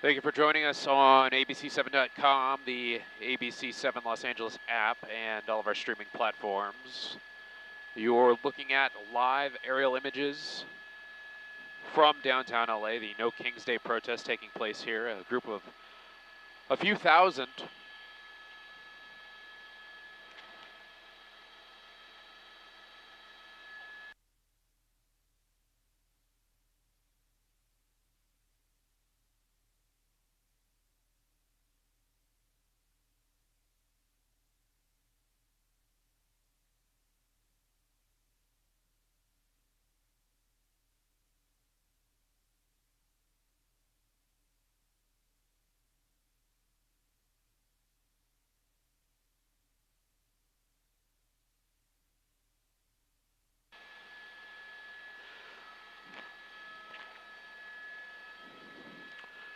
Thank you for joining us on abc7.com, the ABC7 Los Angeles app, and all of our streaming platforms. You're looking at live aerial images from downtown LA, the No King's Day protest taking place here. A group of a few thousand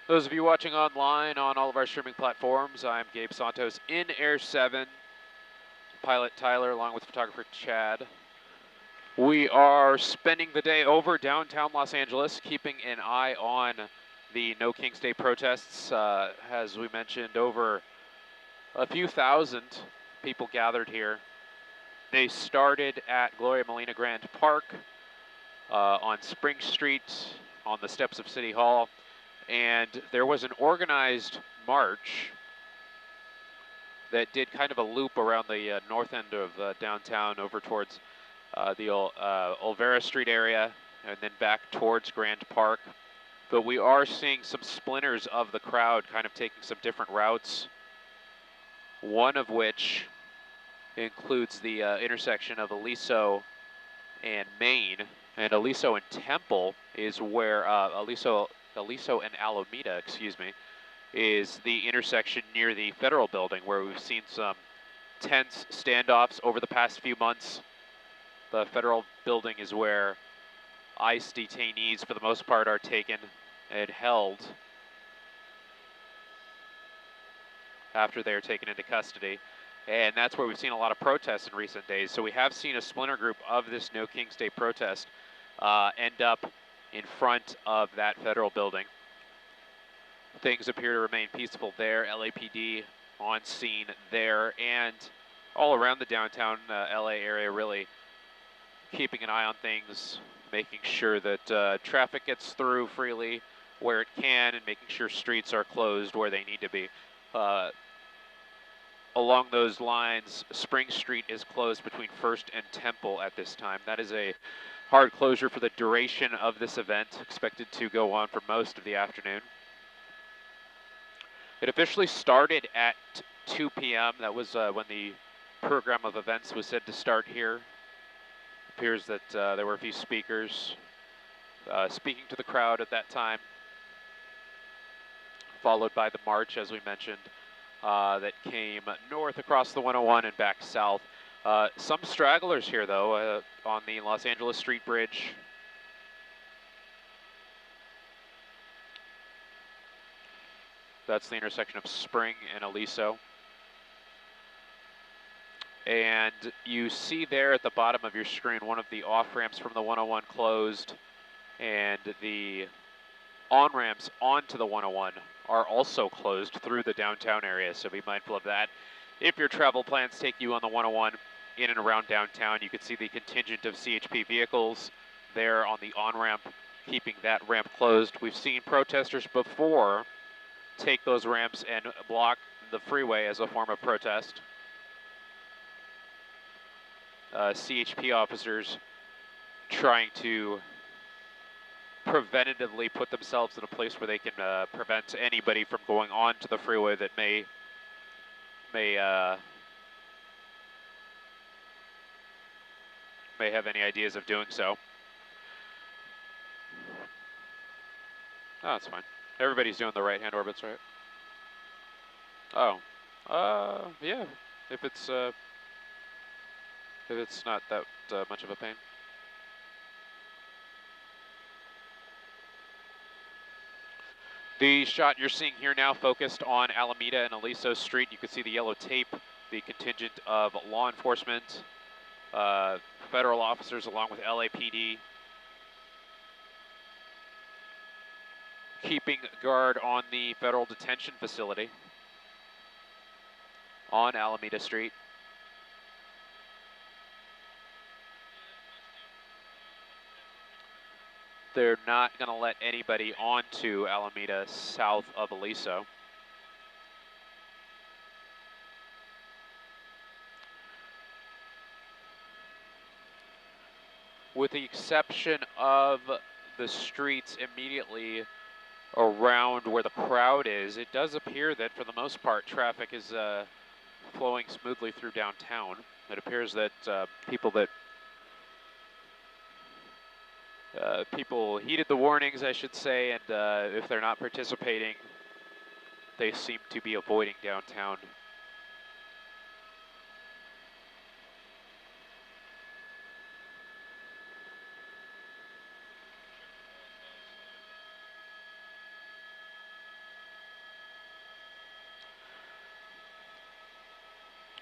Those of you watching online on all of our streaming platforms, I'm Gabe Santos in Air 7, pilot Tyler along with photographer Chad. We are spending the day over downtown Los Angeles, keeping an eye on the No King's Day protests. As we mentioned, over a few thousand people gathered here. They started at Gloria Molina Grand Park on Spring Street on the steps of City Hall. And there was an organized march that did kind of a loop around the north end of downtown over towards the Olvera Street area and then back towards Grand Park. But we are seeing some splinters of the crowd kind of taking some different routes, one of which includes the intersection of Aliso and Main. And Aliso and Temple is where Aliso and Alameda, excuse me, is the intersection near the federal building where we've seen some tense standoffs over the past few months. The federal building is where ICE detainees, for the most part, are taken and held after they're taken into custody. And that's where we've seen a lot of protests in recent days. So we have seen a splinter group of this No King's Day protest end up in front of that federal building. Things appear to remain peaceful there. LAPD on scene there and all around the downtown LA area, really keeping an eye on things, making sure that traffic gets through freely where it can and making sure streets are closed where they need to be. Along those lines, Spring Street is closed between First and Temple at this time. That is a hard closure for the duration of this event, expected to go on for most of the afternoon. It officially started at 2 p.m. That was when the program of events was said to start here. It appears that there were a few speakers speaking to the crowd at that time, followed by the march, as we mentioned, that came north across the 101 and back south. Some stragglers here, though, on the Los Angeles Street Bridge. That's the intersection of Spring and Aliso. And you see there at the bottom of your screen one of the off-ramps from the 101 closed, and the on-ramps onto the 101 are also closed through the downtown area, so be mindful of that. If your travel plans take you on the 101 in and around downtown, you can see the contingent of CHP vehicles there on the on-ramp, keeping that ramp closed. We've seen protesters before take those ramps and block the freeway as a form of protest. CHP officers trying to preventatively put themselves in a place where they can prevent anybody from going onto the freeway that may have any ideas of doing so. Oh, that's fine. Everybody's doing the right-hand orbits, right? Oh, yeah. If it's not that much of a pain. The shot you're seeing here now focused on Alameda and Aliso Street. You can see the yellow tape, the contingent of law enforcement, federal officers along with LAPD. keeping guard on the federal detention facility on Alameda Street. They're not going to let anybody onto Alameda south of Aliso. With the exception of the streets immediately around where the crowd is, it does appear that for the most part traffic is flowing smoothly through downtown. It appears that people heeded the warnings, I should say, and if they're not participating, they seem to be avoiding downtown.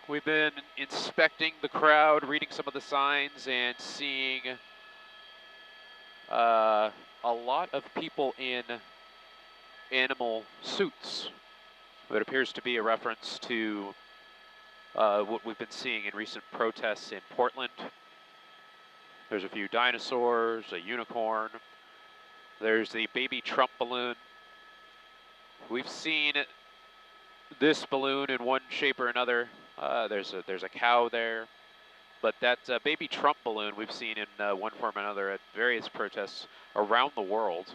We've been inspecting the crowd, reading some of the signs, and seeing a lot of people in animal suits. It appears to be a reference to what we've been seeing in recent protests in Portland. There's a few dinosaurs, a unicorn. There's the baby Trump balloon. We've seen this balloon in one shape or another. There's a cow there. But that baby Trump balloon we've seen in one form or another at various protests around the world.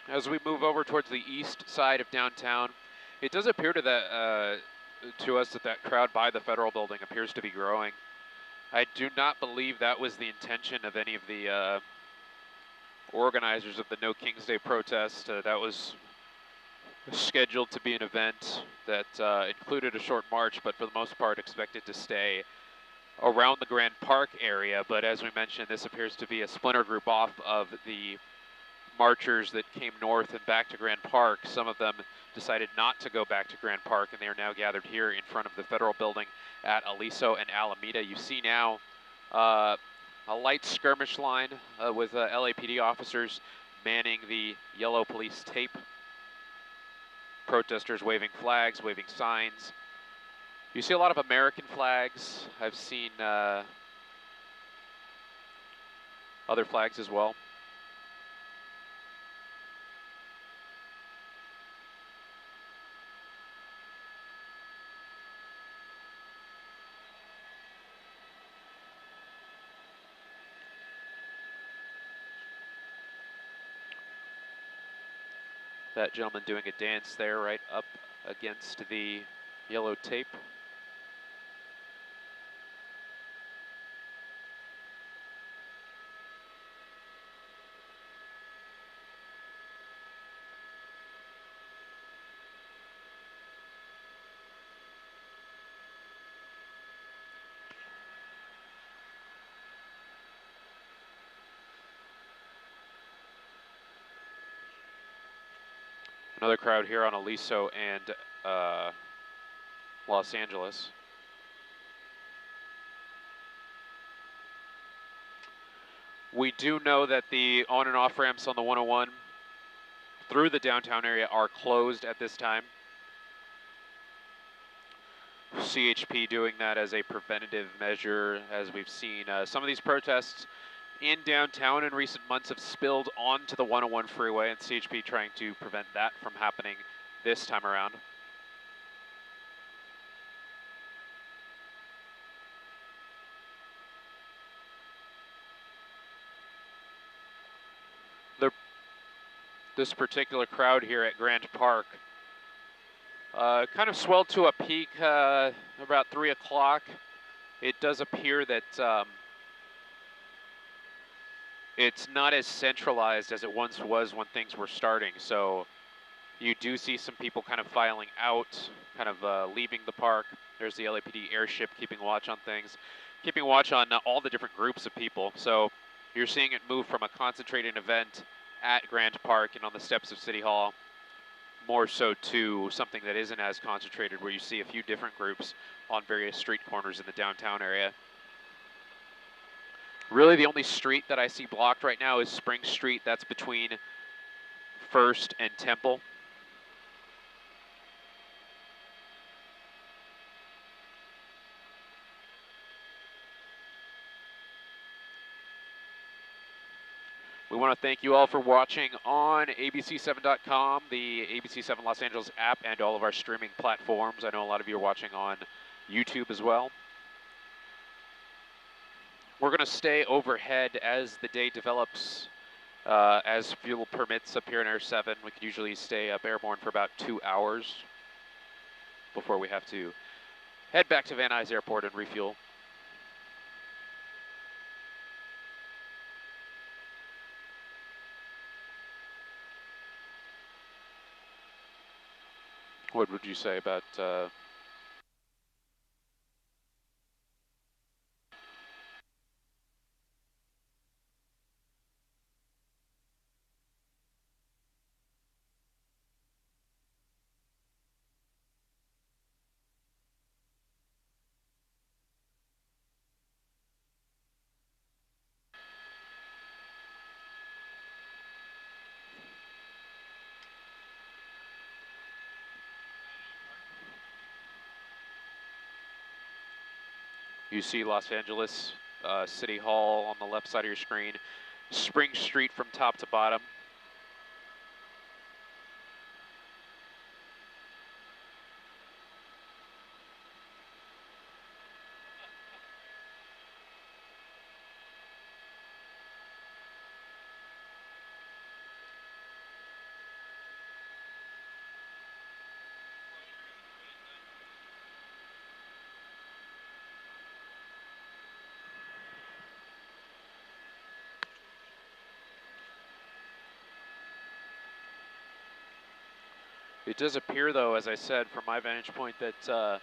As we move over towards the east side of downtown, it does appear to us that that crowd by the federal building appears to be growing. I do not believe that was the intention of any of the organizers of the No Kings Day protest. That was scheduled to be an event that included a short march, but for the most part expected to stay around the Grand Park area. But as we mentioned, this appears to be a splinter group off of the marchers that came north and back to Grand Park. Some of them decided not to go back to Grand Park, and they are now gathered here in front of the federal building at Aliso and Alameda. You see now a light skirmish line with LAPD officers manning the yellow police tape. Protesters waving flags, waving signs. You see a lot of American flags. I've seen other flags as well. That gentleman doing a dance there right up against the yellow tape. Another crowd here on Aliso and Los Angeles. We do know that the on and off ramps on the 101 through the downtown area are closed at this time. CHP doing that as a preventative measure, as we've seen. Some of these protests in downtown in recent months have spilled onto the 101 freeway, and CHP trying to prevent that from happening this time around. This particular crowd here at Grand Park kind of swelled to a peak about 3 o'clock. it does appear that it's not as centralized as it once was when things were starting. So you do see some people kind of filing out, kind of leaving the park. There's the LAPD airship keeping watch on things, keeping watch on all the different groups of people. So you're seeing it move from a concentrated event at Grant Park and on the steps of City Hall, more so to something that isn't as concentrated, where you see a few different groups on various street corners in the downtown area. Really the only street that I see blocked right now is Spring Street. That's between First and Temple. We want to thank you all for watching on abc7.com, the ABC7 Los Angeles app, and all of our streaming platforms. I know a lot of you are watching on YouTube as well. We're going to stay overhead as the day develops. As fuel permits up here in Air 7, we can usually stay up airborne for about 2 hours before we have to head back to Van Nuys Airport and refuel. What would you say about you see Los Angeles City Hall on the left side of your screen, Spring Street from top to bottom. It does appear, though, as I said, from my vantage point, that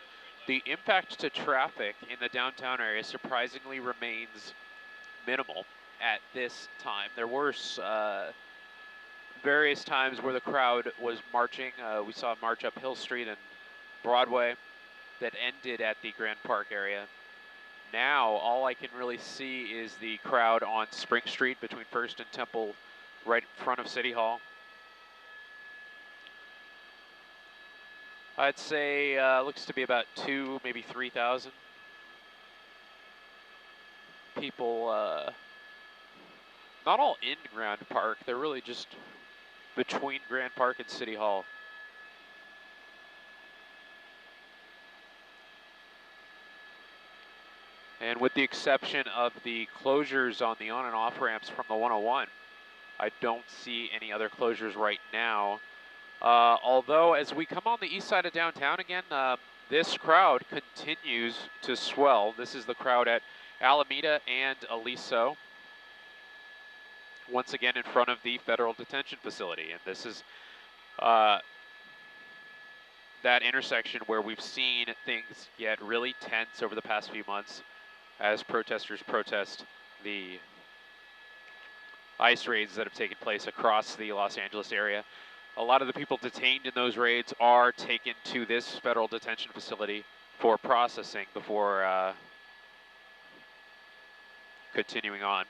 the impact to traffic in the downtown area surprisingly remains minimal at this time. There were various times where the crowd was marching. We saw a march up Hill Street and Broadway that ended at the Grand Park area. Now, all I can really see is the crowd on Spring Street between First and Temple, right in front of City Hall. I'd say looks to be about 2,000, maybe 3,000 people. Not all in Grand Park. They're really just between Grand Park and City Hall. And with the exception of the closures on the on and off ramps from the 101, I don't see any other closures right now. Although, as we come on the east side of downtown again, this crowd continues to swell. This is the crowd at Alameda and Aliso, once again in front of the federal detention facility. And this is that intersection where we've seen things get really tense over the past few months as protesters protest the ICE raids that have taken place across the Los Angeles area. A lot of the people detained in those raids are taken to this federal detention facility for processing before continuing on.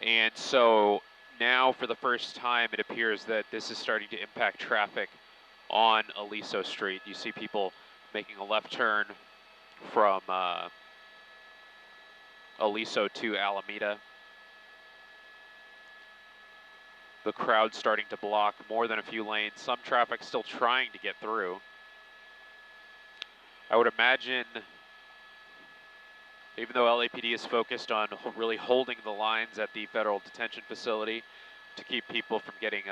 And so now, for the first time, it appears that this is starting to impact traffic on Aliso Street. You see people making a left turn from Aliso to Alameda. The crowd starting to block more than a few lanes. Some traffic still trying to get through. I would imagine, even though LAPD is focused on really holding the lines at the federal detention facility to keep people from getting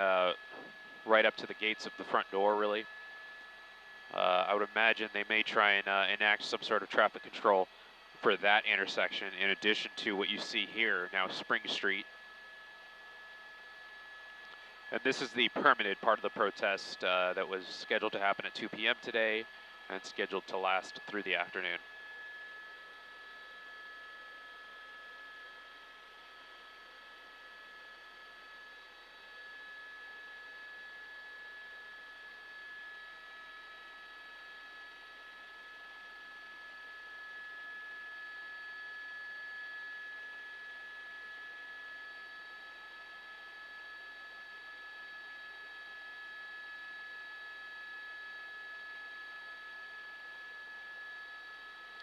right up to the gates of the front door, really, I would imagine they may try and enact some sort of traffic control for that intersection, in addition to what you see here, now Spring Street. And this is the permitted part of the protest that was scheduled to happen at 2 p.m. today and scheduled to last through the afternoon.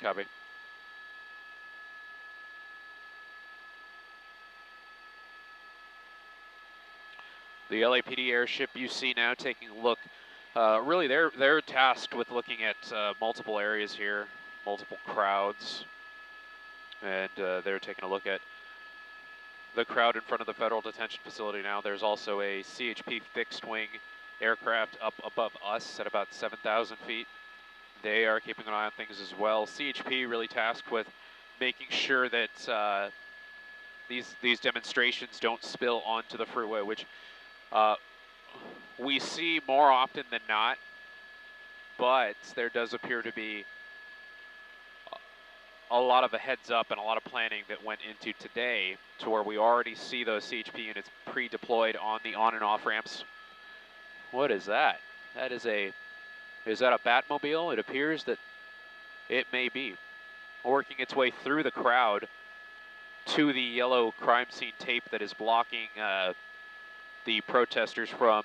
Copy. The LAPD airship you see now taking a look. Really, they're tasked with looking at multiple areas here, multiple crowds, and they're taking a look at the crowd in front of the federal detention facility now. There's also a CHP fixed wing aircraft up above us at about 7,000 feet. They are keeping an eye on things as well. CHP really tasked with making sure that these demonstrations don't spill onto the freeway, which we see more often than not, but there does appear to be a lot of a heads up and a lot of planning that went into today, to where we already see those CHP units pre-deployed on the on and off ramps. What is that? Is that a Batmobile? It appears that it may be. Working its way through the crowd to the yellow crime scene tape that is blocking the protesters from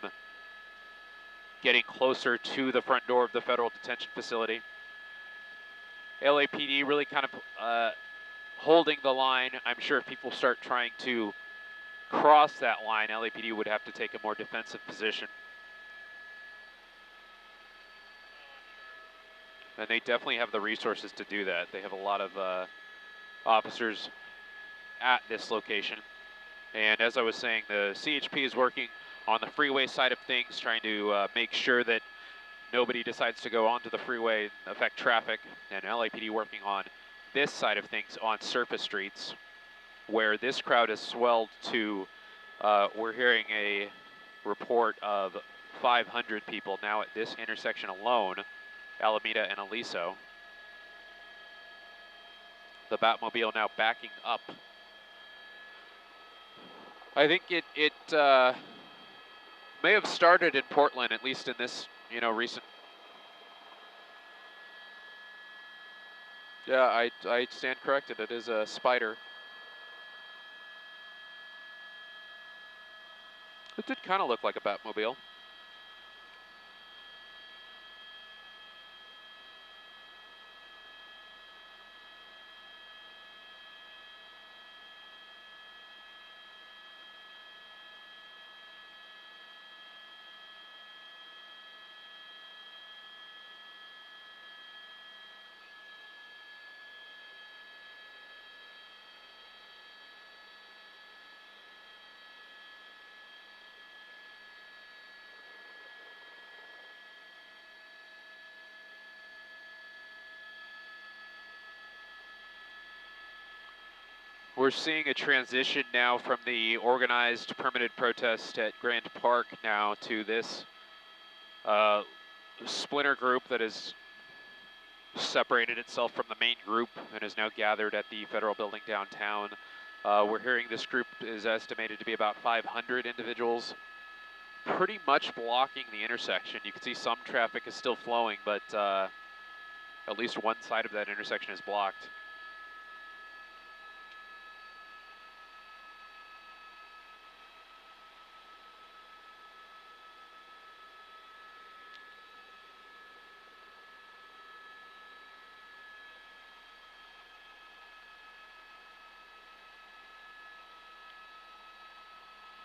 getting closer to the front door of the federal detention facility. LAPD really kind of holding the line. I'm sure if people start trying to cross that line, LAPD would have to take a more defensive position. And they definitely have the resources to do that. They have a lot of officers at this location. And as I was saying, the CHP is working on the freeway side of things, trying to make sure that nobody decides to go onto the freeway and affect traffic. And LAPD working on this side of things on surface streets, where this crowd has swelled to, we're hearing a report of 500 people now at this intersection alone, Alameda and Aliso. The Batmobile now backing up. I think it may have started in Portland, at least in this, recent. Yeah, I stand corrected. It is a Spider. It did kind of look like a Batmobile. We're seeing a transition now from the organized permitted protest at Grand Park now to this Splinter group that has separated itself from the main group and is now gathered at the federal building downtown. We're hearing this group is estimated to be about 500 individuals, pretty much blocking the intersection. You can see some traffic is still flowing, but at least one side of that intersection is blocked.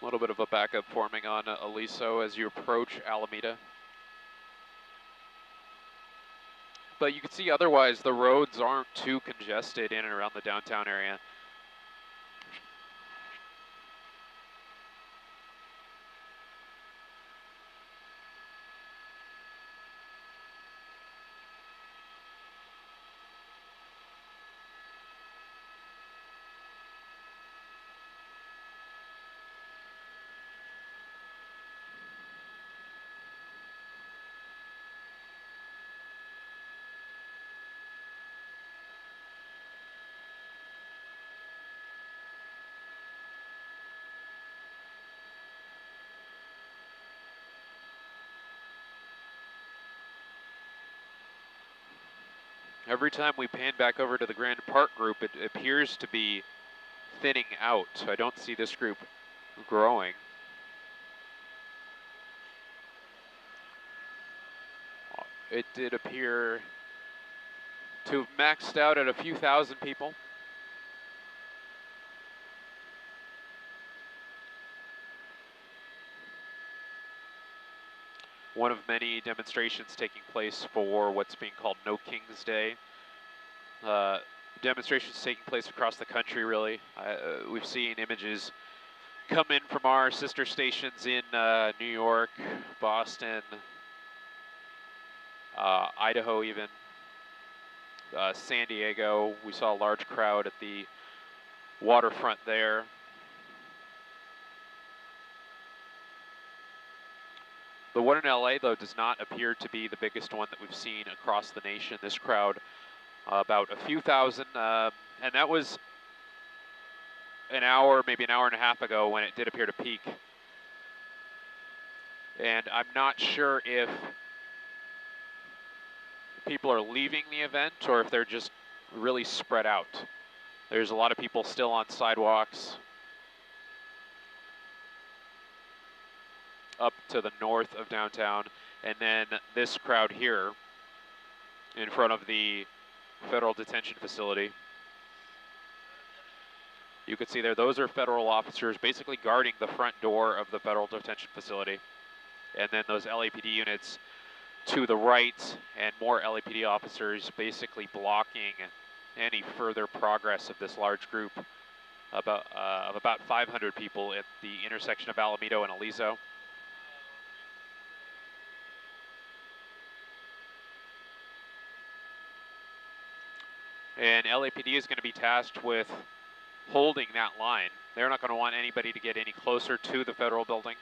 A little bit of a backup forming on Aliso as you approach Alameda. But you can see otherwise the roads aren't too congested in and around the downtown area. Every time we pan back over to the Grand Park group, it appears to be thinning out. I don't see this group growing. It did appear to have maxed out at a few thousand people. One of many demonstrations taking place for what's being called No King's Day. Demonstrations taking place across the country, really. We've seen images come in from our sister stations in New York, Boston, Idaho even, San Diego. We saw a large crowd at the waterfront there. The one in LA, though, does not appear to be the biggest one that we've seen across the nation. This crowd, about a few thousand, and that was an hour, maybe an hour and a half ago when it did appear to peak. And I'm not sure if people are leaving the event or if they're just really spread out. There's a lot of people still on sidewalks up to the north of downtown, and then this crowd here in front of the federal detention facility. You can see there, those are federal officers basically guarding the front door of the federal detention facility. And then those LAPD units to the right and more LAPD officers basically blocking any further progress of this large group of about 500 people at the intersection of Alameda and Aliso. And LAPD is going to be tasked with holding that line. They're not going to want anybody to get any closer to the federal building.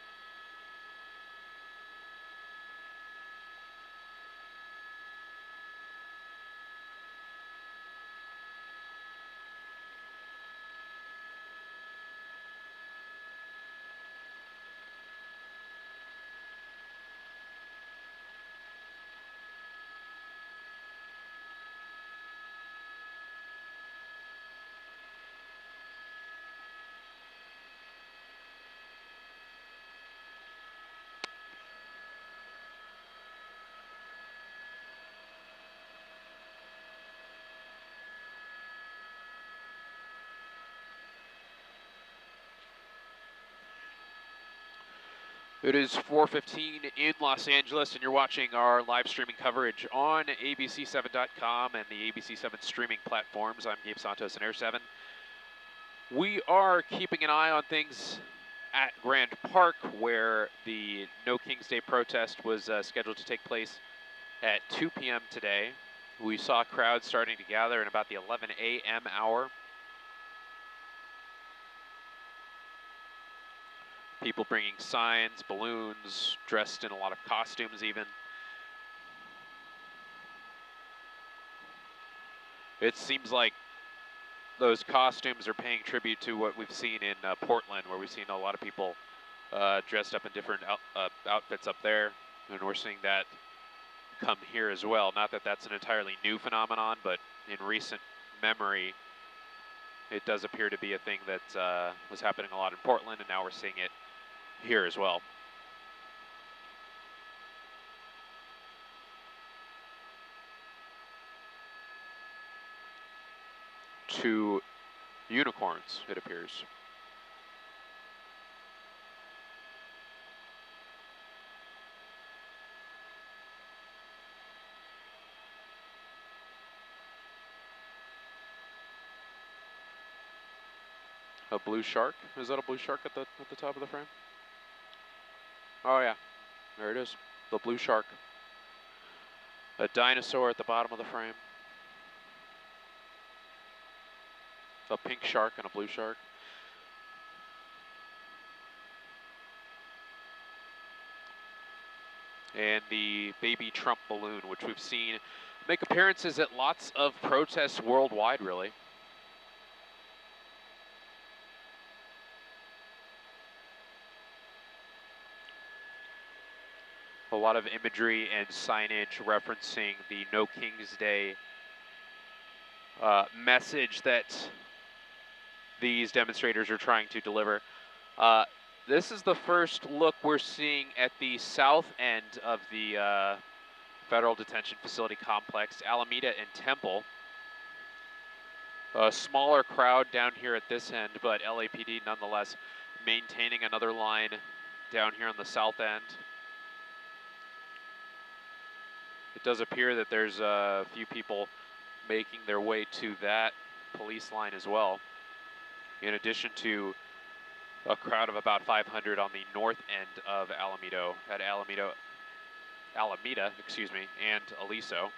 It is 4:15 in Los Angeles, and you're watching our live streaming coverage on abc7.com and the ABC7 streaming platforms. I'm Gabe Santos in Air 7. We are keeping an eye on things at Grand Park, where the No King's Day protest was scheduled to take place at 2 p.m. today. We saw crowds starting to gather in about the 11 a.m. hour. People bringing signs, balloons, dressed in a lot of costumes even. It seems like those costumes are paying tribute to what we've seen in Portland, where we've seen a lot of people dressed up in different outfits up there. And we're seeing that come here as well. Not that that's an entirely new phenomenon, but in recent memory, it does appear to be a thing that was happening a lot in Portland, and now we're seeing it here as well. Two unicorns, it appears. A blue shark? Is that a blue shark at the top of the frame? Oh yeah, there it is, the blue shark. A dinosaur at the bottom of the frame. A pink shark and a blue shark. And the baby Trump balloon, which we've seen make appearances at lots of protests worldwide, really. A lot of imagery and signage referencing the No King's Day message that these demonstrators are trying to deliver. This is the first look we're seeing at the south end of the Federal Detention Facility Complex, Alameda and Temple. A smaller crowd down here at this end, but LAPD nonetheless maintaining another line down here on the south end. It does appear that there's a few people making their way to that police line as well, in addition to a crowd of about 500 on the north end of Alameda, excuse me, and Aliso.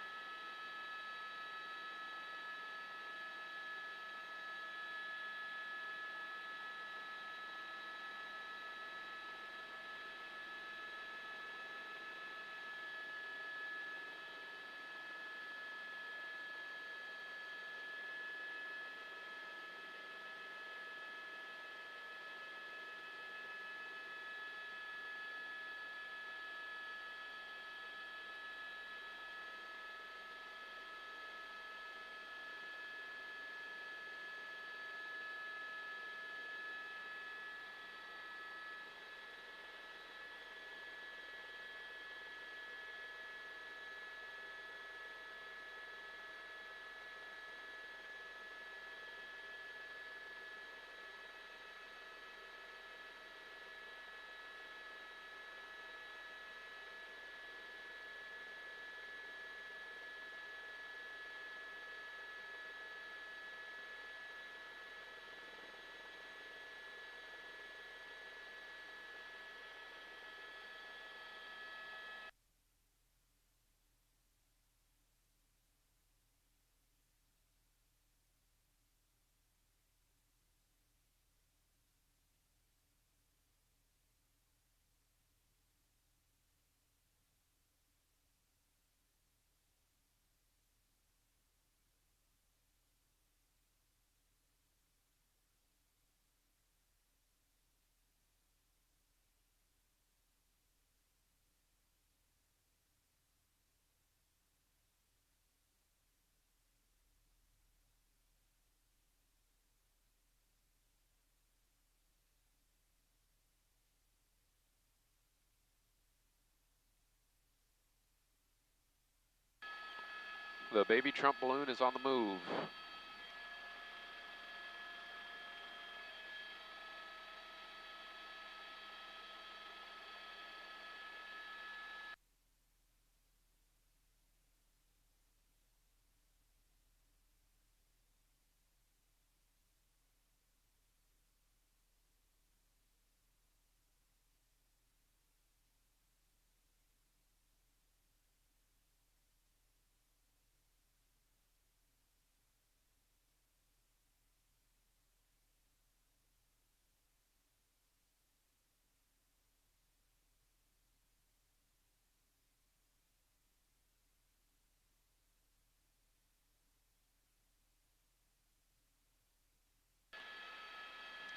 The baby Trump balloon is on the move.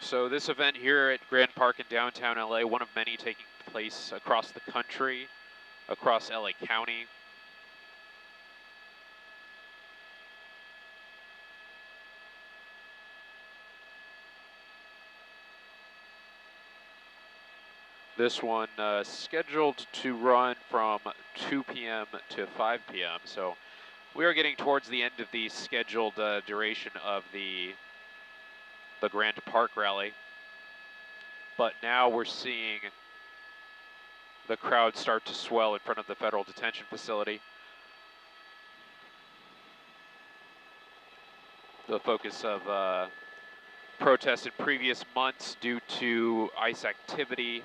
So this event here at Grand Park in downtown LA, one of many taking place across the country, across LA County. This one scheduled to run from 2 p.m. to 5 p.m. So we are getting towards the end of the scheduled duration of the Grand Park rally. But now we're seeing the crowd start to swell in front of the Federal Detention Facility. The focus of protests in previous months due to ICE activity,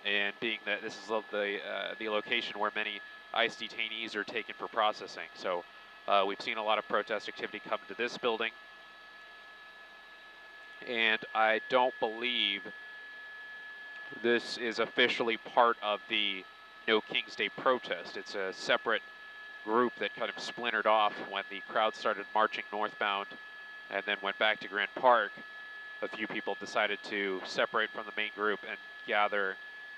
and being that this is the location where many ICE detainees are taken for processing. So we've seen a lot of protest activity come to this building, and I don't believe this is officially part of the No King's Day protest. It's a separate group that kind of splintered off when the crowd started marching northbound and then went back to Grand Park. A few people decided to separate from the main group and gather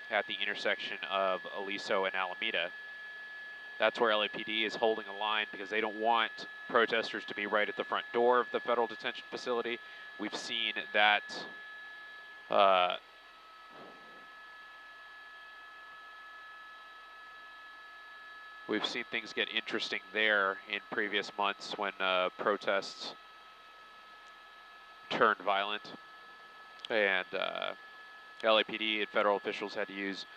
at the intersection of Aliso and Alameda. That's where LAPD is holding a line because they don't want protesters to be right at the front door of the federal detention facility. We've seen that we've seen things get interesting there in previous months when protests turned violent, and LAPD and federal officials had to use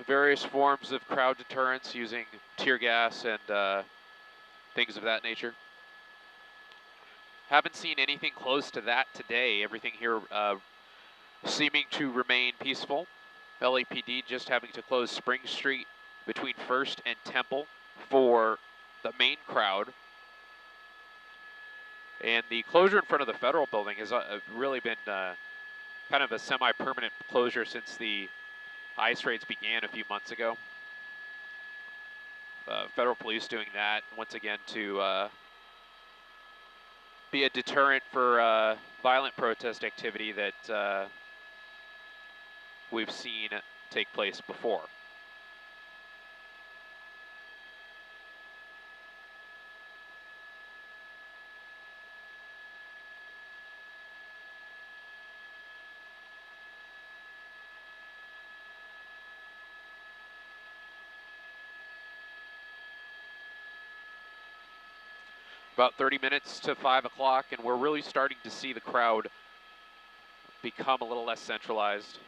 various forms of crowd deterrence using tear gas and things of that nature. Haven't seen anything close to that today. Everything here seeming to remain peaceful. LAPD just having to close Spring Street between 1st and Temple for the main crowd. And the closure in front of the federal building has really been kind of a semi-permanent closure since the ICE raids began a few months ago. Federal police doing that once again to be a deterrent for violent protest activity that we've seen take place before. About 30 minutes to 5 o'clock, and we're really starting to see the crowd become a little less centralized.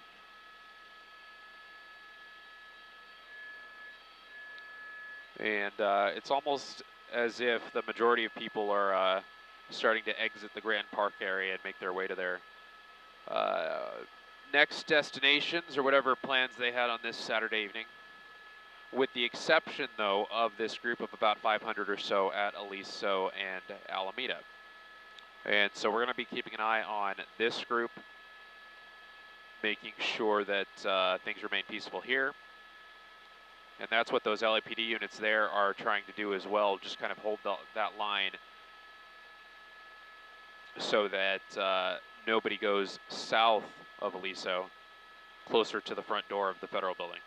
And it's almost as if the majority of people are starting to exit the Grand Park area and make their way to their next destinations or whatever plans they had on this Saturday evening. With the exception, though, of this group of about 500 or so at Aliso and Alameda. And so we're going to be keeping an eye on this group, making sure that things remain peaceful here. And that's what those LAPD units there are trying to do as well, just kind of hold that line so that nobody goes south of Aliso, closer to the front door of the federal building.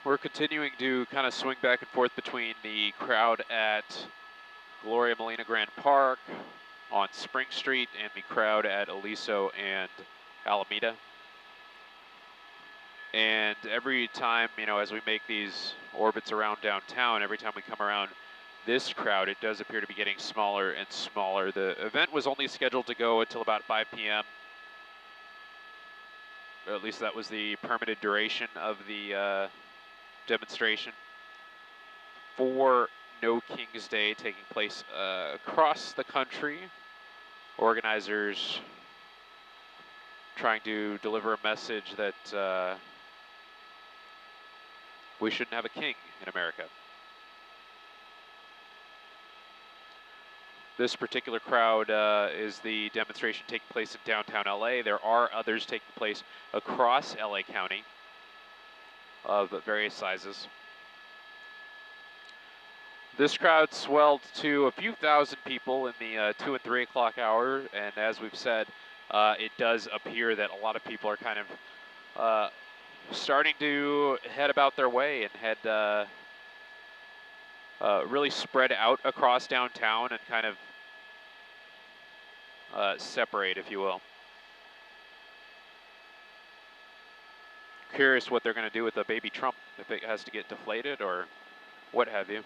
We're continuing to kind of swing back and forth between the crowd at Gloria Molina Grand Park on Spring Street and the crowd at Aliso and Alameda. And every time, you know, as we make these orbits around downtown, every time we come around this crowd, it does appear to be getting smaller and smaller. The event was only scheduled to go until about 5 p.m. Or at least that was the permitted duration of the demonstration for No King's Day taking place across the country. Organizers trying to deliver a message that we shouldn't have a king in America. This particular crowd is the demonstration taking place in downtown LA. There are others taking place across LA County of various sizes. This crowd swelled to a few thousand people in the 2 and 3 o'clock hour, and as we've said, it does appear that a lot of people are kind of starting to head about their way and head really spread out across downtown and kind of separate, if you will. Curious what they're going to do with the baby Trump, if it has to get deflated or what have you.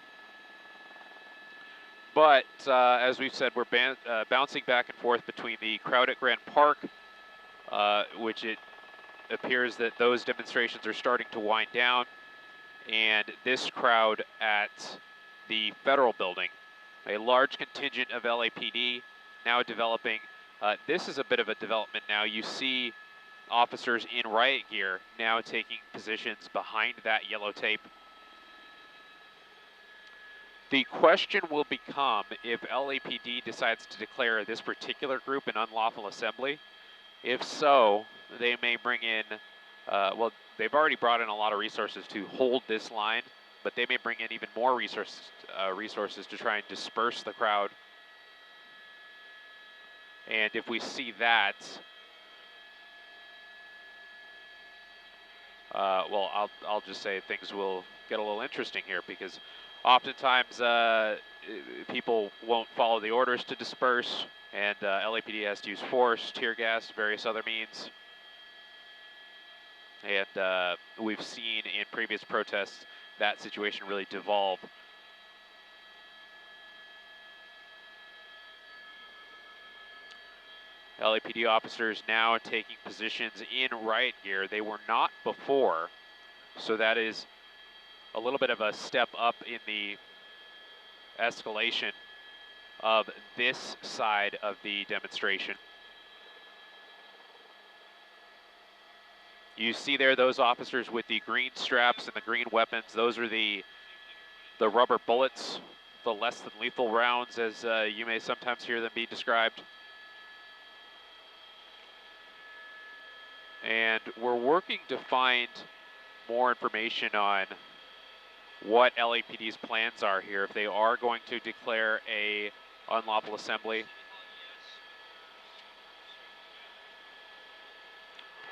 But as we've said, we're bouncing back and forth between the crowd at Grand Park, which it appears that those demonstrations are starting to wind down, and this crowd at the Federal Building. A large contingent of LAPD now developing. This is a bit of a development now. You see officers in riot gear now taking positions behind that yellow tape. The question will become if LAPD decides to declare this particular group an unlawful assembly. If so, they may bring in, well, they've already brought in a lot of resources to hold this line, but they may bring in even more resources to try and disperse the crowd. And if we see that, well, I'll just say things will get a little interesting here, because oftentimes people won't follow the orders to disperse, and LAPD has to use force, tear gas, various other means. And we've seen in previous protests that situation really devolve. LAPD officers now taking positions in riot gear. They were not before, so that is a little bit of a step up in the escalation of this side of the demonstration. You see there those officers with the green straps and the green weapons. Those are the rubber bullets, the less than lethal rounds, as you may sometimes hear them be described. And we're working to find more information on what LAPD's plans are here, if they are going to declare a unlawful assembly,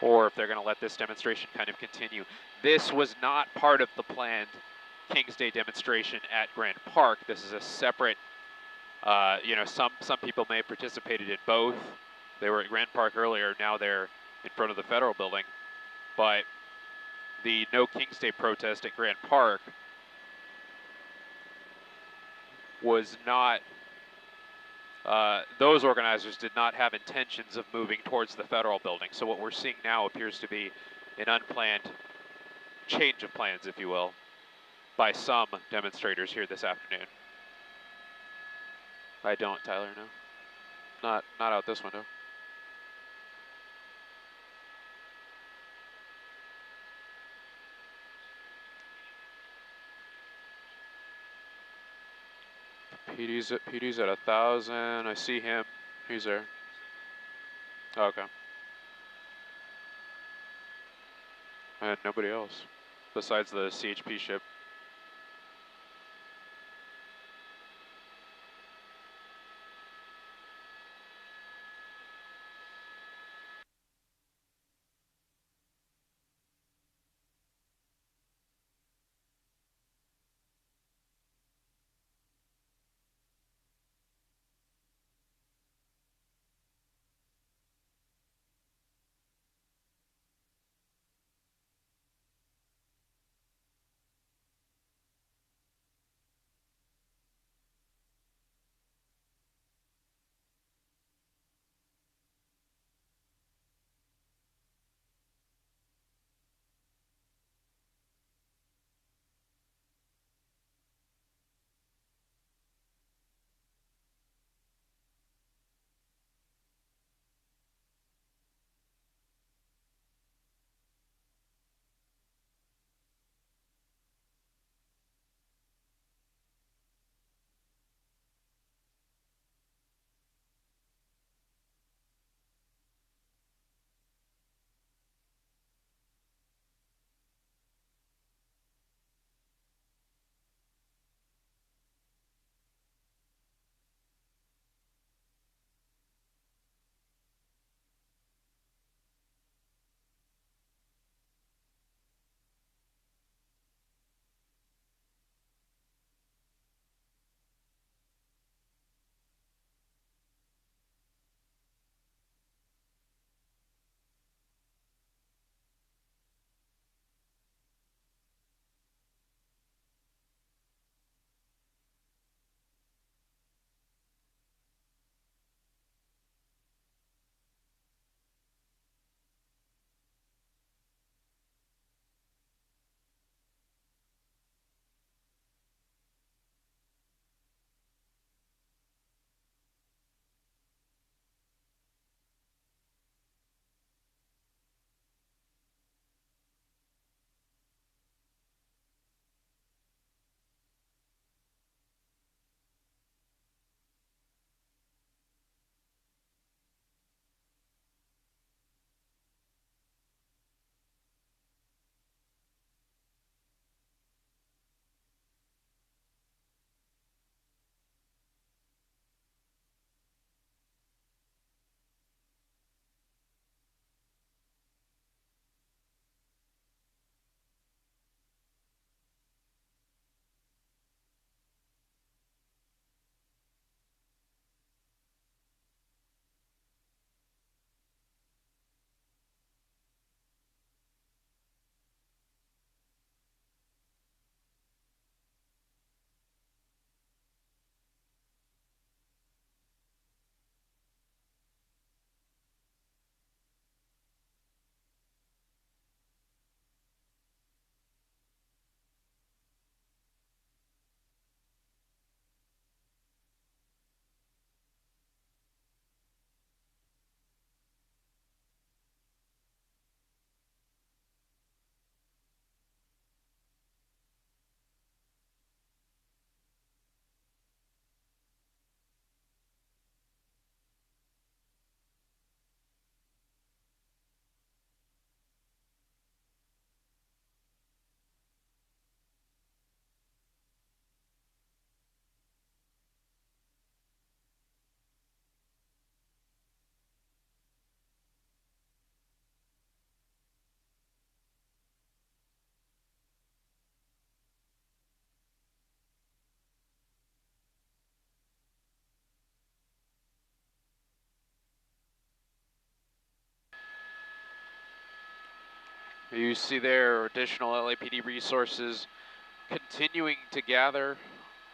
or if they're going to let this demonstration kind of continue. This was not part of the planned King's Day demonstration at Grand Park. This is a separate, you know, some people may have participated in both. They were at Grand Park earlier, now they're in front of the Federal Building. But the No King's Day protest at Grand Park was not, those organizers did not have intentions of moving towards the Federal Building. So what we're seeing now appears to be an unplanned change of plans, if you will, by some demonstrators here this afternoon. I don't, Tyler, no. Not out this window. PD's at 1,000. I see him. He's there. Oh, okay. And nobody else besides the CHP ship. You see there additional LAPD resources continuing to gather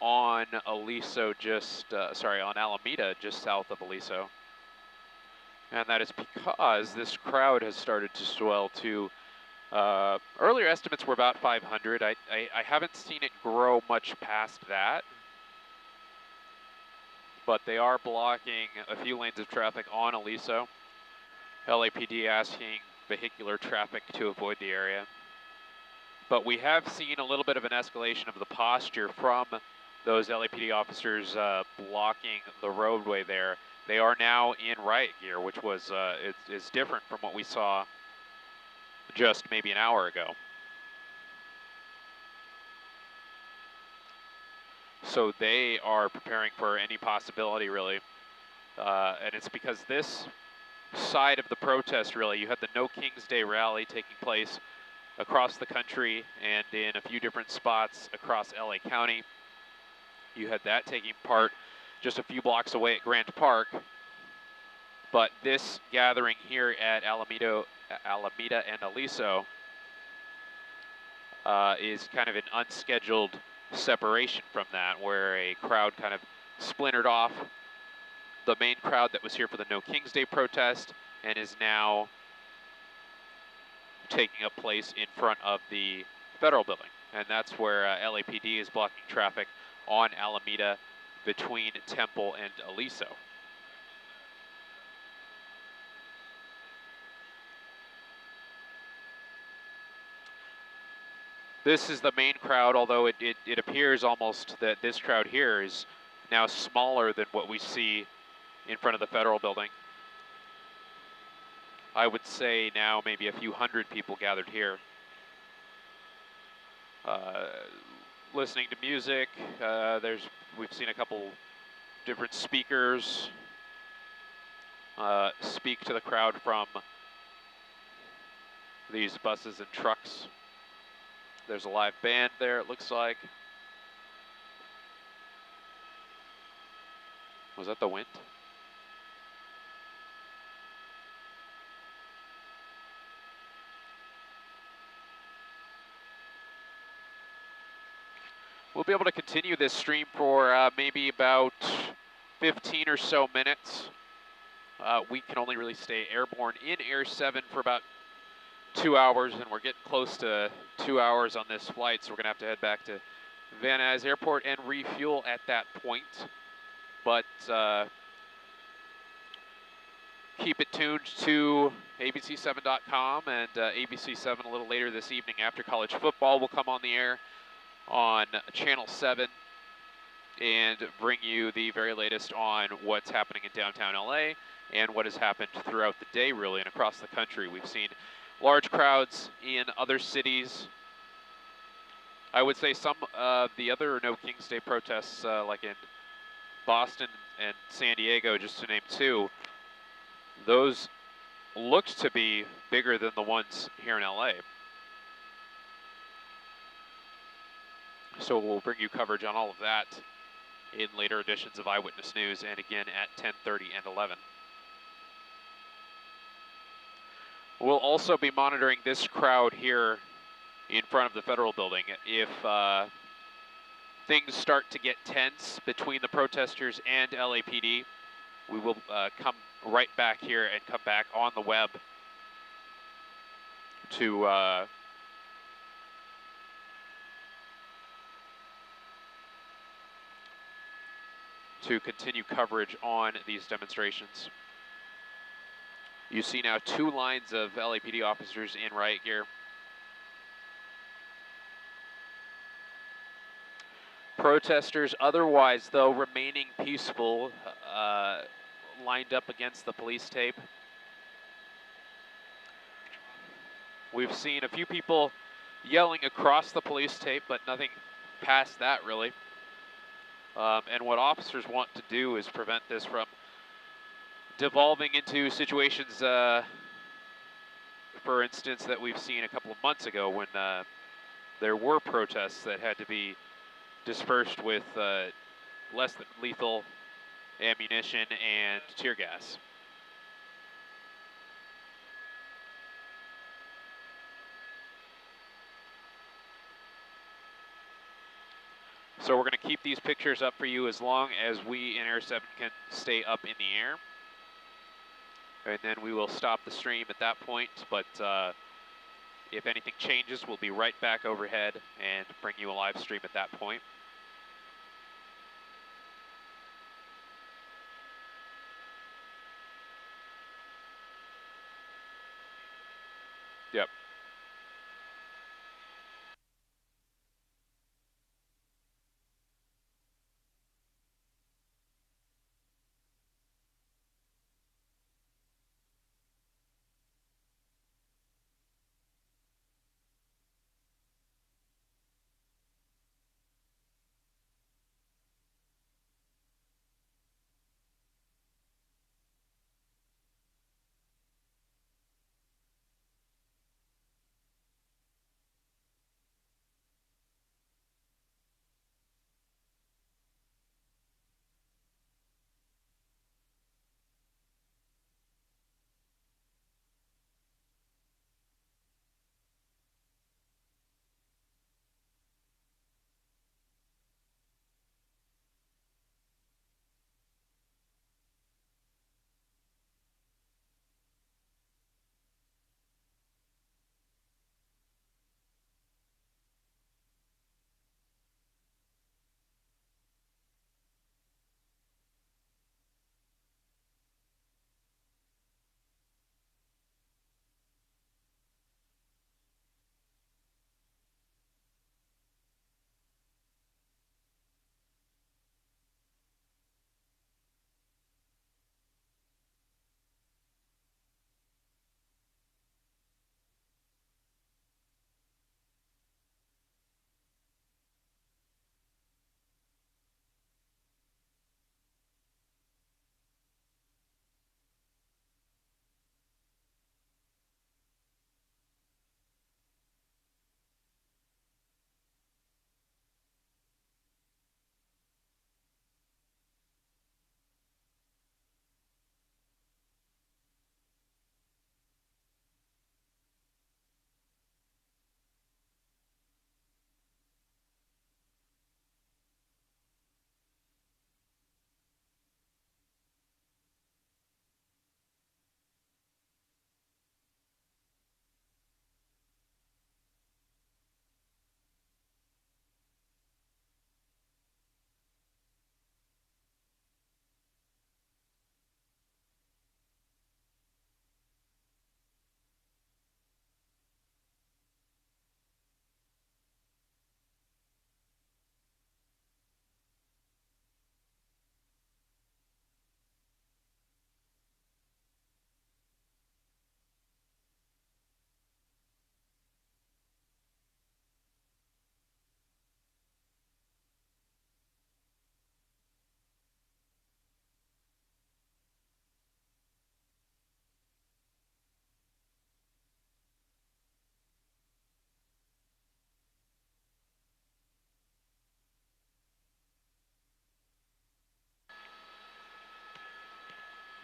on Aliso, on Alameda, just south of Aliso. And that is because this crowd has started to swell to, earlier estimates were about 500. I haven't seen it grow much past that, but they are blocking a few lanes of traffic on Aliso. LAPD asking vehicular traffic to avoid the area. But we have seen a little bit of an escalation of the posture from those LAPD officers blocking the roadway there. They are now in riot gear, which was is different from what we saw just maybe an hour ago. So they are preparing for any possibility, really. And it's because this side of the protest, really, you had the No King's Day rally taking place across the country and in a few different spots across LA County. You had that taking part just a few blocks away at Grant Park. But this gathering here at Alameda and Aliso is kind of an unscheduled separation from that, where a crowd kind of splintered off the main crowd that was here for the No King's Day protest and is now taking up place in front of the federal building. And that's where LAPD is blocking traffic on Alameda between Temple and Aliso. This is the main crowd, although it appears almost that this crowd here is now smaller than what we see in front of the federal building. I would say now maybe a few hundred people gathered here. Listening to music, we've seen a couple different speakers speak to the crowd from these buses and trucks. There's a live band there, it looks like. Was that the wind? We'll be able to continue this stream for maybe about 15 or so minutes. We can only really stay airborne in Air 7 for about 2 hours, and we're getting close to 2 hours on this flight, so we're going to have to head back to Van Nuys Airport and refuel at that point. But keep it tuned to abc7.com, and ABC7 a little later this evening after college football will come on the air on Channel 7 and bring you the very latest on what's happening in downtown LA and what has happened throughout the day, really, and across the country. We've seen large crowds in other cities. I would say some of the other No King's Day protests, like in Boston and San Diego, just to name two, those looked to be bigger than the ones here in LA. So we'll bring you coverage on all of that in later editions of Eyewitness News, and again at 10:30 and 11. We'll also be monitoring this crowd here in front of the federal building. If things start to get tense between the protesters and LAPD, we will come right back here and come back on the web to continue coverage on these demonstrations. You see now 2 lines of LAPD officers in riot gear. Protesters otherwise, though, remaining peaceful, lined up against the police tape. We've seen a few people yelling across the police tape, but nothing past that, really. And what officers want to do is prevent this from devolving into situations, for instance, that we've seen a couple of months ago when there were protests that had to be dispersed with less than lethal ammunition and tear gas. So we're going to keep these pictures up for you as long as we in Air 7 can stay up in the air. And then we will stop the stream at that point, but if anything changes, we'll be right back overhead and bring you a live stream at that point. Yep.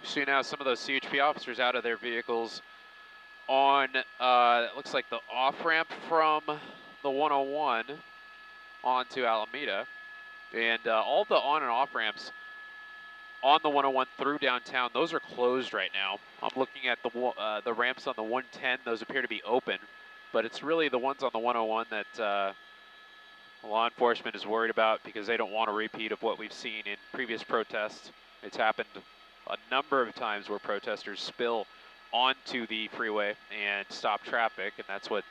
See now some of those CHP officers out of their vehicles on, it looks like the off-ramp from the 101 onto Alameda. And all the on and off ramps on the 101 through downtown, those are closed right now. I'm looking at the ramps on the 110, those appear to be open, but it's really the ones on the 101 that law enforcement is worried about because they don't want a repeat of what we've seen in previous protests. It's happened a number of times where protesters spill onto the freeway and stop traffic, and that's what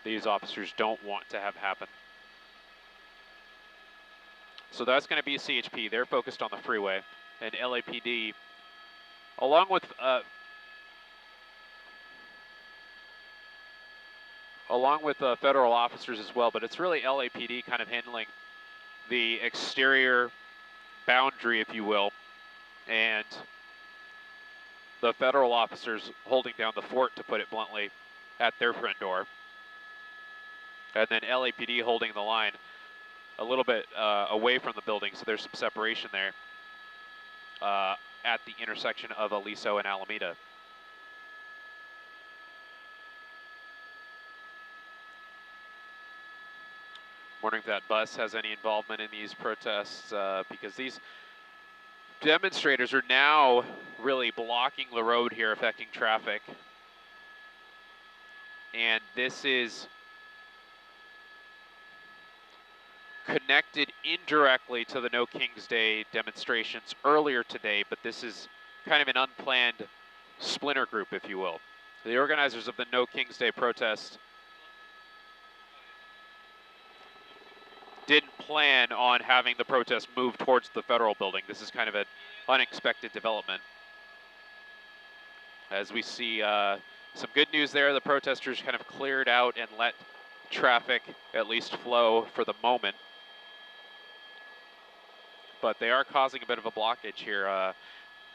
these officers don't want to have happen. So that's going to be CHP. They're focused on the freeway, and LAPD, along with federal officers as well, but it's really LAPD kind of handling the exterior boundary, if you will, and the federal officers holding down the fort, to put it bluntly, at their front door. And then LAPD holding the line a little bit away from the building, so there's some separation there at the intersection of Aliso and Alameda. Wondering if that bus has any involvement in these protests, because these demonstrators are now really blocking the road here, affecting traffic. And this is connected indirectly to the No King's Day demonstrations earlier today, but this is kind of an unplanned splinter group, if you will. The organizers of the No King's Day protest didn't plan on having the protest move towards the federal building. This is kind of an unexpected development. As we see some good news there, the protesters kind of cleared out and let traffic at least flow for the moment. But they are causing a bit of a blockage here.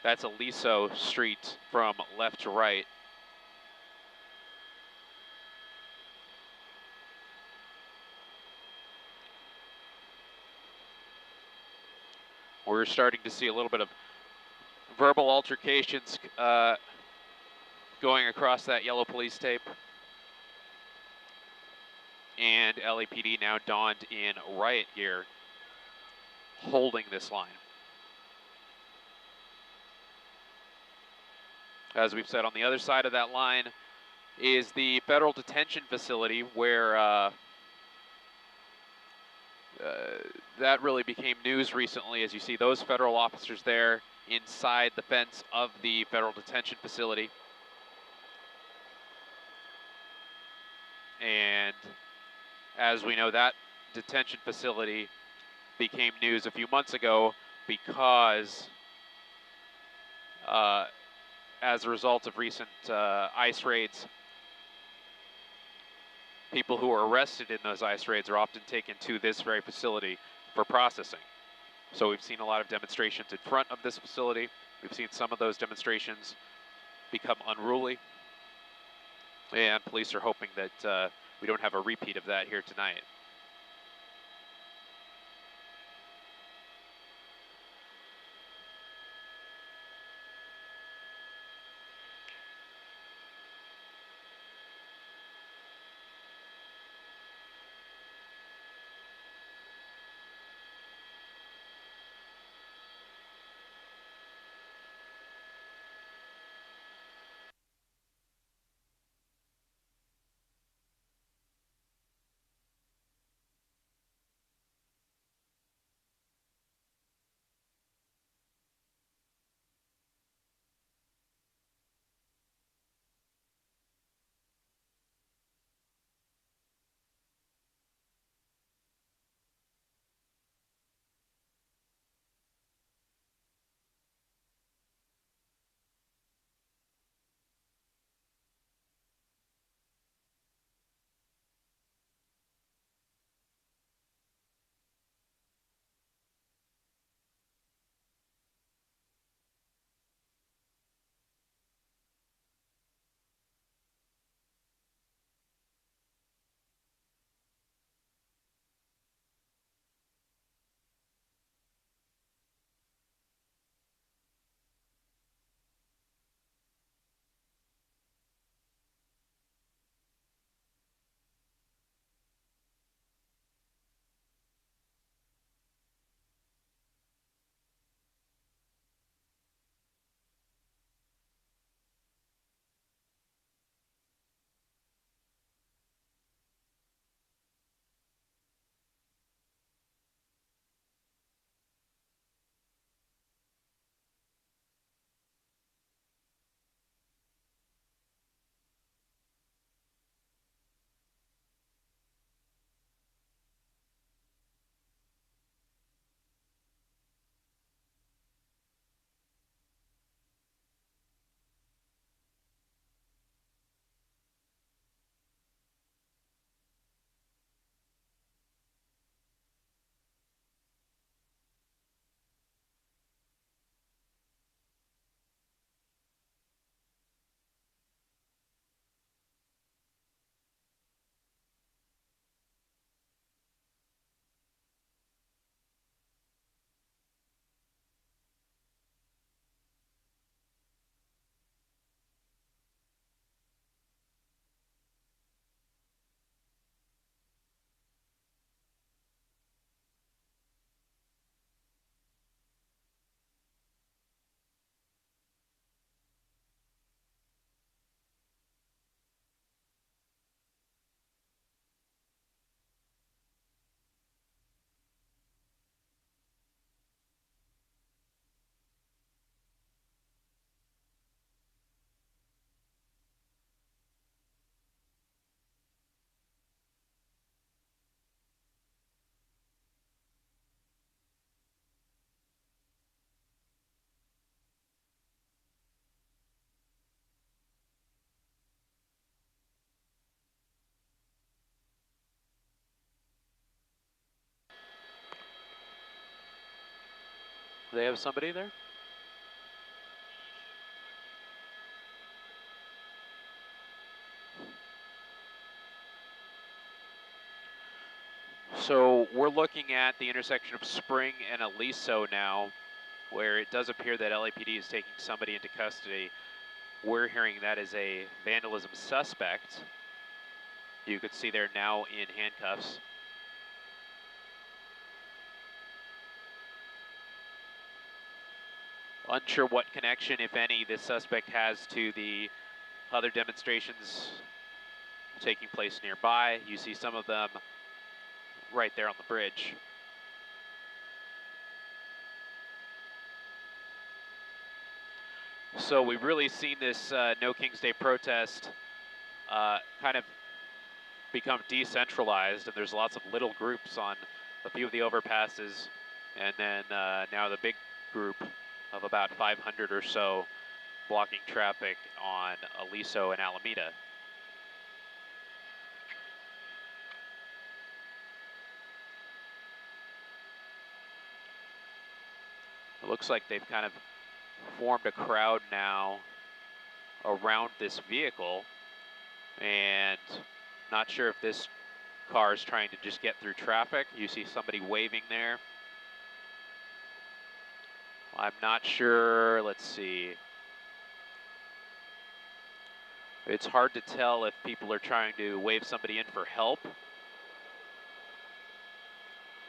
That's Aliso Street from left to right. We're starting to see a little bit of verbal altercations going across that yellow police tape. And LAPD now donned in riot gear, holding this line. As we've said, on the other side of that line is the federal detention facility where that really became news recently, as you see those federal officers there inside the fence of the federal detention facility. And as we know, that detention facility became news a few months ago because as a result of recent ICE raids, people who are arrested in those ICE raids are often taken to this very facility for processing. So we've seen a lot of demonstrations in front of this facility. We've seen some of those demonstrations become unruly. And police are hoping that we don't have a repeat of that here tonight. They have somebody there? So we're looking at the intersection of Spring and Aliso now, where it does appear that LAPD is taking somebody into custody. We're hearing that is a vandalism suspect. You could see they're now in handcuffs. Unsure what connection, if any, this suspect has to the other demonstrations taking place nearby. You see some of them right there on the bridge. So we've really seen this No King's Day protest kind of become decentralized, and there's lots of little groups on a few of the overpasses, and then now the big group of about 500 or so blocking traffic on Aliso and Alameda. It looks like they've kind of formed a crowd now around this vehicle, and not sure if this car is trying to just get through traffic. You see somebody waving there. I'm not sure. Let's see. It's hard to tell if people are trying to wave somebody in for help.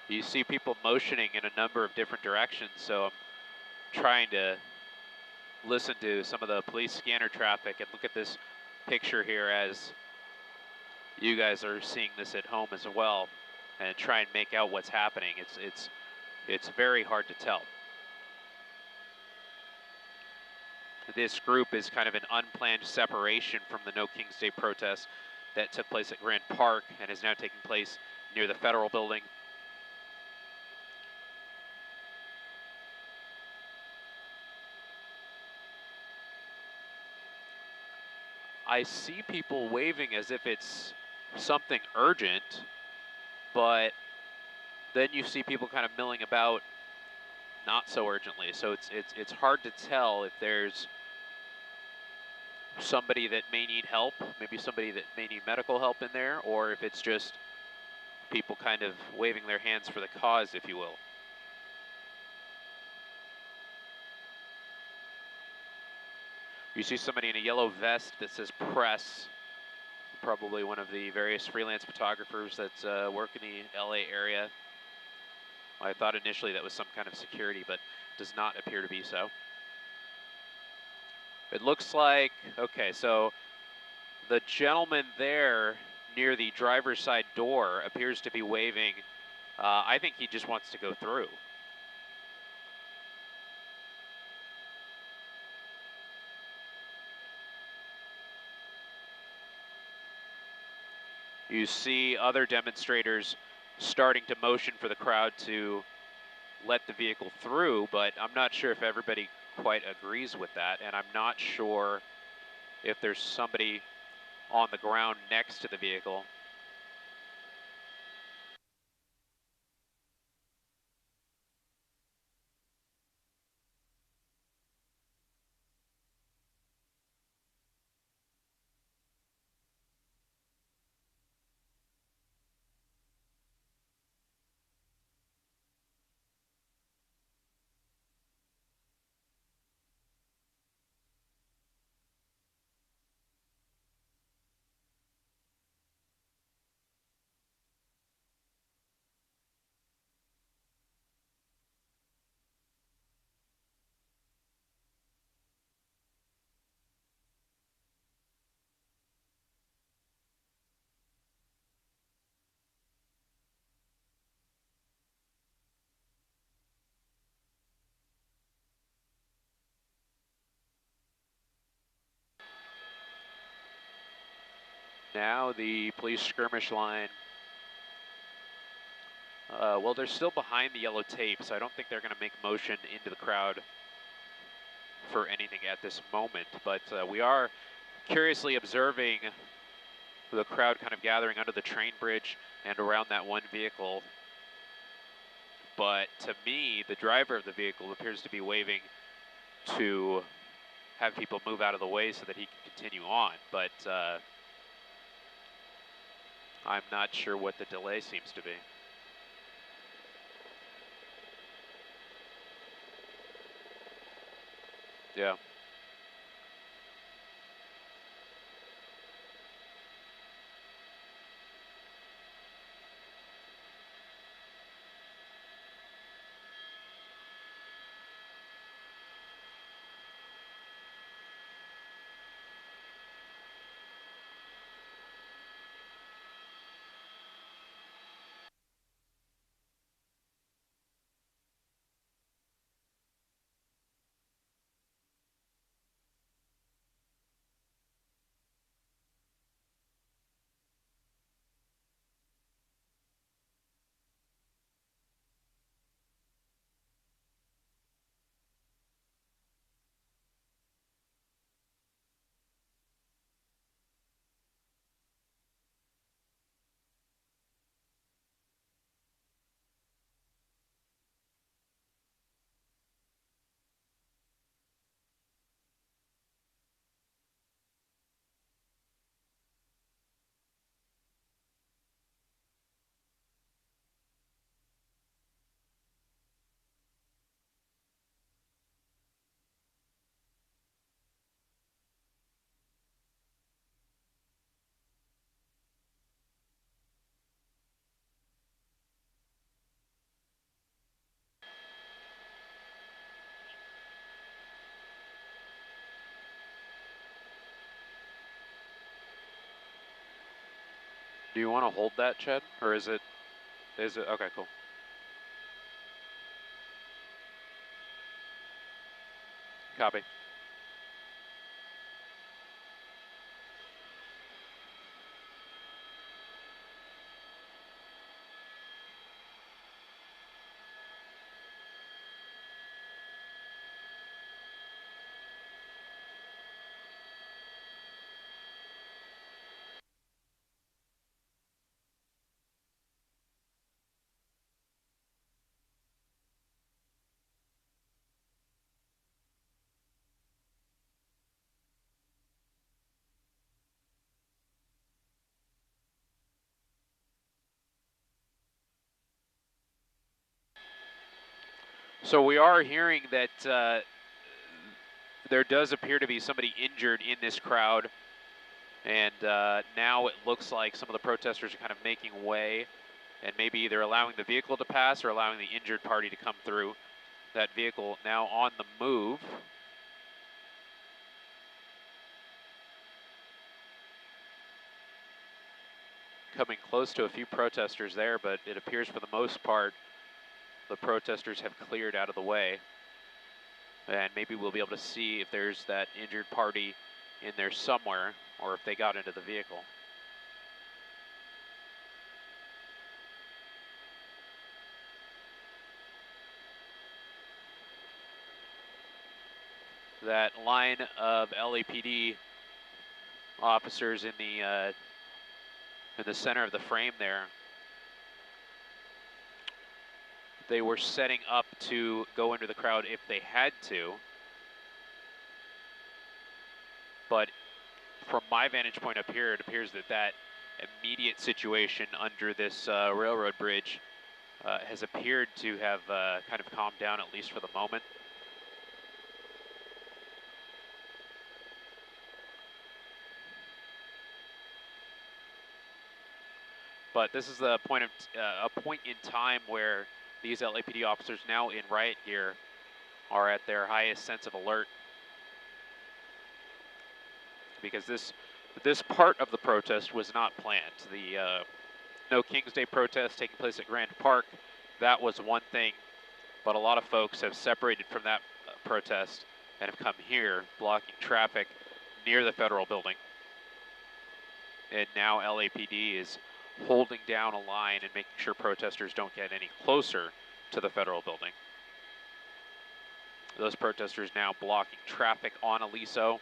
You see people motioning in a number of different directions, so I'm trying to listen to some of the police scanner traffic and look at this picture here as you guys are seeing this at home as well, and try and make out what's happening. It's very hard to tell. This group is kind of an unplanned separation from the No King's Day protest that took place at Grand Park and is now taking place near the Federal Building. I see people waving as if it's something urgent, but then you see people kind of milling about not so urgently. So it's hard to tell if there's somebody that may need help, maybe somebody that may need medical help in there, or if it's just people kind of waving their hands for the cause, if you will. You see somebody in a yellow vest that says press, probably one of the various freelance photographers that work in the LA area. I thought initially that was some kind of security, but does not appear to be so. It looks like, okay, so the gentleman there near the driver's side door appears to be waving. I think he just wants to go through. You see other demonstrators starting to motion for the crowd to let the vehicle through, but I'm not sure if everybody quite agrees with that, and I'm not sure if there's somebody on the ground next to the vehicle. Now the police skirmish line, well, they're still behind the yellow tape, so I don't think they're going to make motion into the crowd for anything at this moment, but we are curiously observing the crowd kind of gathering under the train bridge and around that one vehicle. but to me, the driver of the vehicle appears to be waving to have people move out of the way so that he can continue on, but I'm not sure what the delay seems to be. Yeah. Do you want to hold that, Chad? Or is it, okay, cool. Copy. So we are hearing that there does appear to be somebody injured in this crowd, and now it looks like some of the protesters are kind of making way and maybe either allowing the vehicle to pass or allowing the injured party to come through. That vehicle now on the move. Coming close to a few protesters there, but it appears for the most part the protesters have cleared out of the way. And maybe we'll be able to see if there's that injured party in there somewhere, or if they got into the vehicle. That line of LAPD officers in the center of the frame there, they were setting up to go into the crowd if they had to. But from my vantage point up here, it appears that that immediate situation under this railroad bridge has appeared to have kind of calmed down, at least for the moment. But this is the point of a point in time where these LAPD officers, now in riot gear, are at their highest sense of alert, because this part of the protest was not planned. The No King's Day protest taking place at Grand Park, that was one thing, but a lot of folks have separated from that protest and have come here, blocking traffic near the federal building. And now LAPD is holding down a line and making sure protesters don't get any closer to the federal building. Those protesters now blocking traffic on Aliso.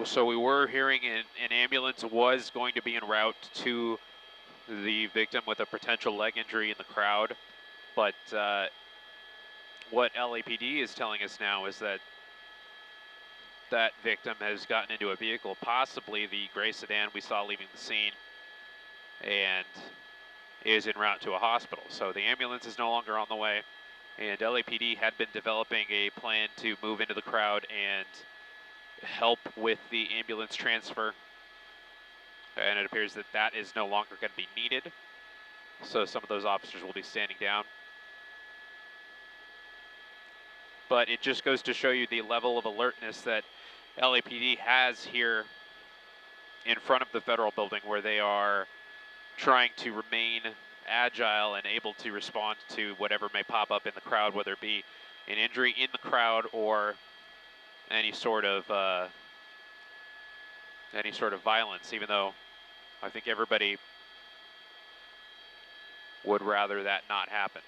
So we were hearing an ambulance was going to be en route to the victim with a potential leg injury in the crowd, but what LAPD is telling us now is that that victim has gotten into a vehicle, possibly the gray sedan we saw leaving the scene, and is en route to a hospital. So the ambulance is no longer on the way, and LAPD had been developing a plan to move into the crowd and help with the ambulance transfer, and it appears that that is no longer going to be needed. So some of those officers will be standing down. But it just goes to show you the level of alertness that LAPD has here in front of the federal building, where they are trying to remain agile and able to respond to whatever may pop up in the crowd, whether it be an injury in the crowd or any sort of violence, even though I think everybody would rather that not happen.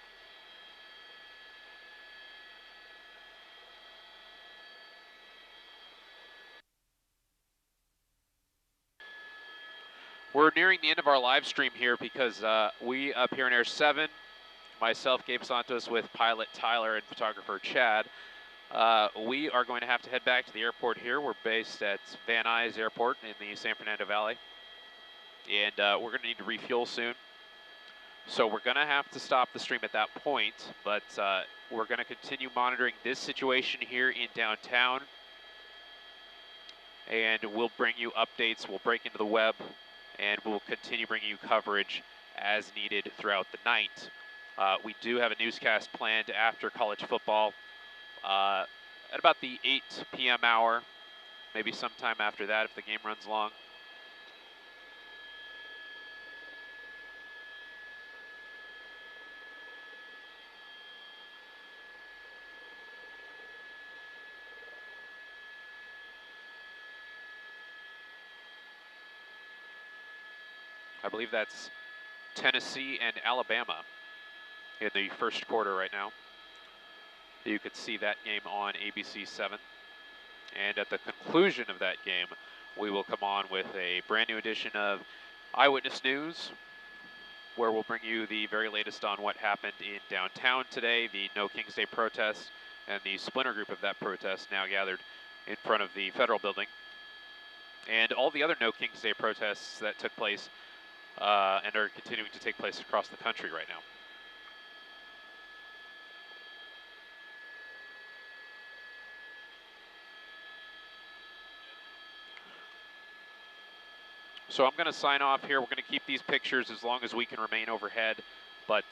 We're nearing the end of our live stream here because we up here in Air 7, myself, Gabe Santos, with pilot Tyler and photographer Chad, we are going to have to head back to the airport here. We're based at Van Nuys Airport in the San Fernando Valley, and we're going to need to refuel soon. So we're going to have to stop the stream at that point, but we're going to continue monitoring this situation here in downtown, and we'll bring you updates. We'll break into the web, and we'll continue bringing you coverage as needed throughout the night. We do have a newscast planned after college football at about the 8 p.m. hour, maybe sometime after that if the game runs long. I believe that's Tennessee and Alabama in the first quarter right now. You could see that game on ABC 7. And at the conclusion of that game, we will come on with a brand new edition of Eyewitness News, where we'll bring you the very latest on what happened in downtown today, the No Kings Day protest, and the Splinter group of that protest now gathered in front of the federal building, and all the other No Kings Day protests that took place and are continuing to take place across the country right now. So I'm going to sign off here. We're going to keep these pictures as long as we can remain overhead, but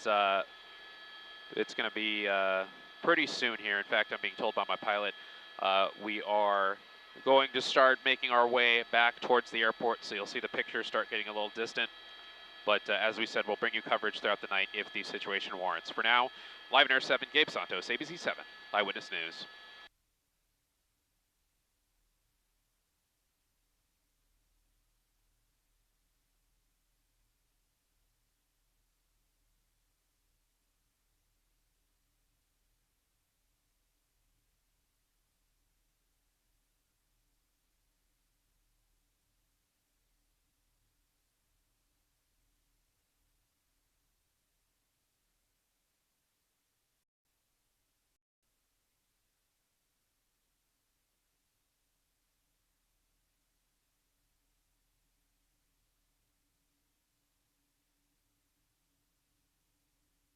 it's going to be pretty soon here. In fact, I'm being told by my pilot we are going to start making our way back towards the airport, so you'll see the pictures start getting a little distant. But as we said, we'll bring you coverage throughout the night if the situation warrants. For now, live in Air 7, Gabe Santos, ABC 7, Eyewitness News.